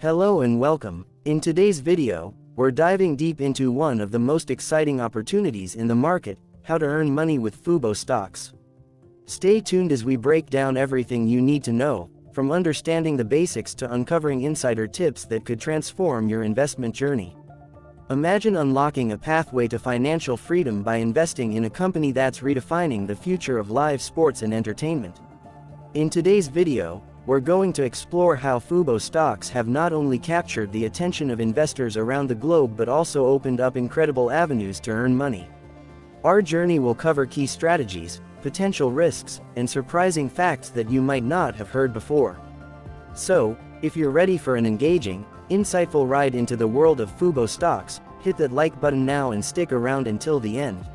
Hello and welcome. In today's video, we're diving deep into one of the most exciting opportunities in the market, how to earn money with Fubo stocks. Stay tuned as we break down everything you need to know, from understanding the basics to uncovering insider tips that could transform your investment journey. Imagine unlocking a pathway to financial freedom by investing in a company that's redefining the future of live sports and entertainment. In today's video, we're going to explore how Fubo stocks have not only captured the attention of investors around the globe but also opened up incredible avenues to earn money. Our journey will cover key strategies, potential risks, and surprising facts that you might not have heard before. So, if you're ready for an engaging, insightful ride into the world of Fubo stocks, hit that like button now and stick around until the end.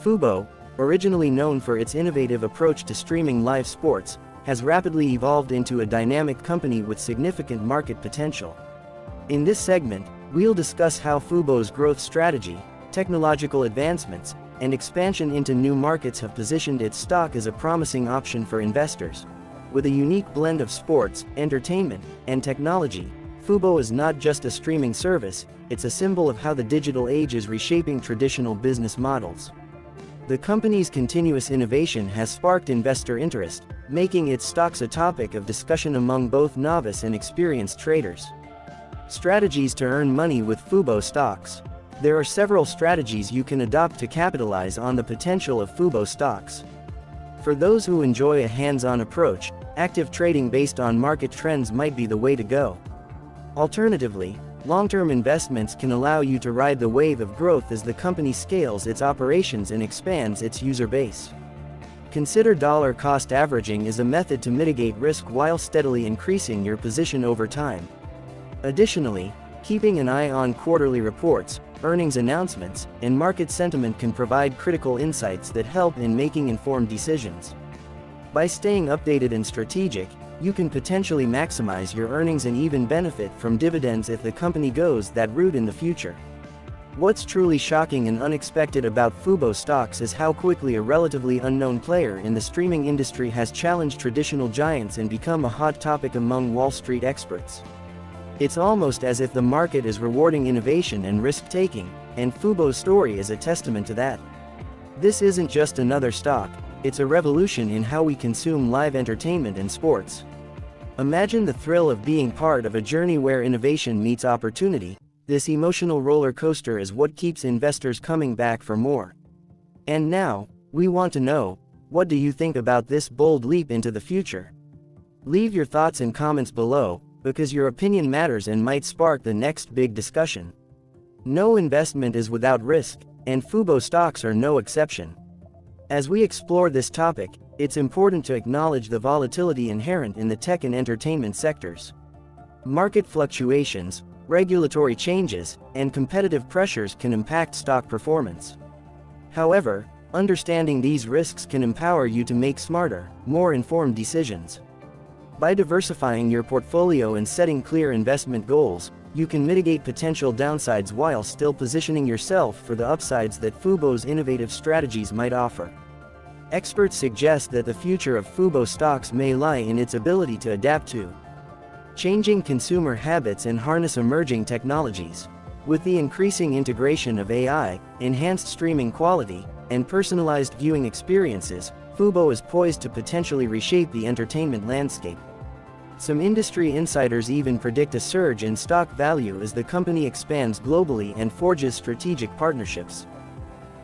Fubo, originally known for its innovative approach to streaming live sports, has rapidly evolved into a dynamic company with significant market potential. In this segment, we'll discuss how Fubo's growth strategy, technological advancements, and expansion into new markets have positioned its stock as a promising option for investors. With a unique blend of sports, entertainment, and technology, Fubo is not just a streaming service, it's a symbol of how the digital age is reshaping traditional business models. The company's continuous innovation has sparked investor interest, making its stocks a topic of discussion among both novice and experienced traders. Strategies to earn money with Fubo stocks. There are several strategies you can adopt to capitalize on the potential of Fubo stocks. For those who enjoy a hands-on approach, active trading based on market trends might be the way to go. Alternatively, long-term investments can allow you to ride the wave of growth as the company scales its operations and expands its user base. Consider dollar cost averaging as a method to mitigate risk while steadily increasing your position over time. Additionally, keeping an eye on quarterly reports, earnings announcements, and market sentiment can provide critical insights that help in making informed decisions. By staying updated and strategic, you can potentially maximize your earnings and even benefit from dividends if the company goes that route in the future. What's truly shocking and unexpected about Fubo stocks is how quickly a relatively unknown player in the streaming industry has challenged traditional giants and become a hot topic among Wall Street experts. It's almost as if the market is rewarding innovation and risk-taking, and Fubo's story is a testament to that. This isn't just another stock, it's a revolution in how we consume live entertainment and sports. Imagine the thrill of being part of a journey where innovation meets opportunity. This emotional roller coaster is what keeps investors coming back for more. And now, we want to know, what do you think about this bold leap into the future? Leave your thoughts and comments below, because your opinion matters and might spark the next big discussion. No investment is without risk, and Fubo stocks are no exception. As we explore this topic, it's important to acknowledge the volatility inherent in the tech and entertainment sectors. Market fluctuations, regulatory changes, and competitive pressures can impact stock performance. However, understanding these risks can empower you to make smarter, more informed decisions. By diversifying your portfolio and setting clear investment goals, you can mitigate potential downsides while still positioning yourself for the upsides that Fubo's innovative strategies might offer. Experts suggest that the future of Fubo stocks may lie in its ability to adapt to changing consumer habits and harness emerging technologies. With the increasing integration of AI, enhanced streaming quality, and personalized viewing experiences, Fubo is poised to potentially reshape the entertainment landscape. Some industry insiders even predict a surge in stock value as the company expands globally and forges strategic partnerships.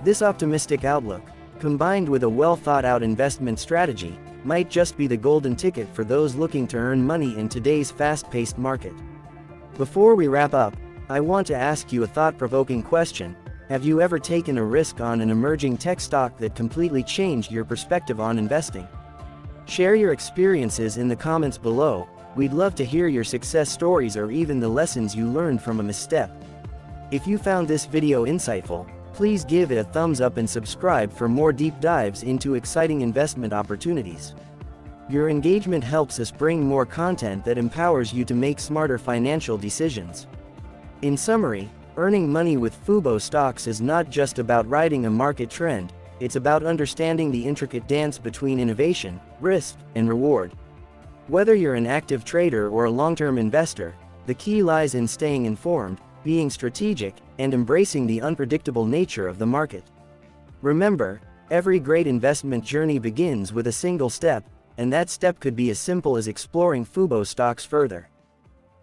This optimistic outlook, combined with a well-thought-out investment strategy, might just be the golden ticket for those looking to earn money in today's fast-paced market. Before we wrap up, I want to ask you a thought-provoking question. Have you ever taken a risk on an emerging tech stock that completely changed your perspective on investing? Share your experiences in the comments below. We'd love to hear your success stories or even the lessons you learned from a misstep. If you found this video insightful, please give it a thumbs up and subscribe for more deep dives into exciting investment opportunities. Your engagement helps us bring more content that empowers you to make smarter financial decisions. In summary, earning money with Fubo stocks is not just about riding a market trend, it's about understanding the intricate dance between innovation, risk, and reward. Whether you're an active trader or a long-term investor, The key lies in staying informed, being strategic, and embracing the unpredictable nature of the market. Remember, every great investment journey begins with a single step, and that step could be as simple as exploring Fubo stocks further.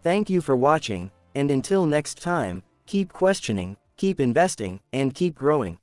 Thank you for watching, and until next time, keep questioning, keep investing, and keep growing.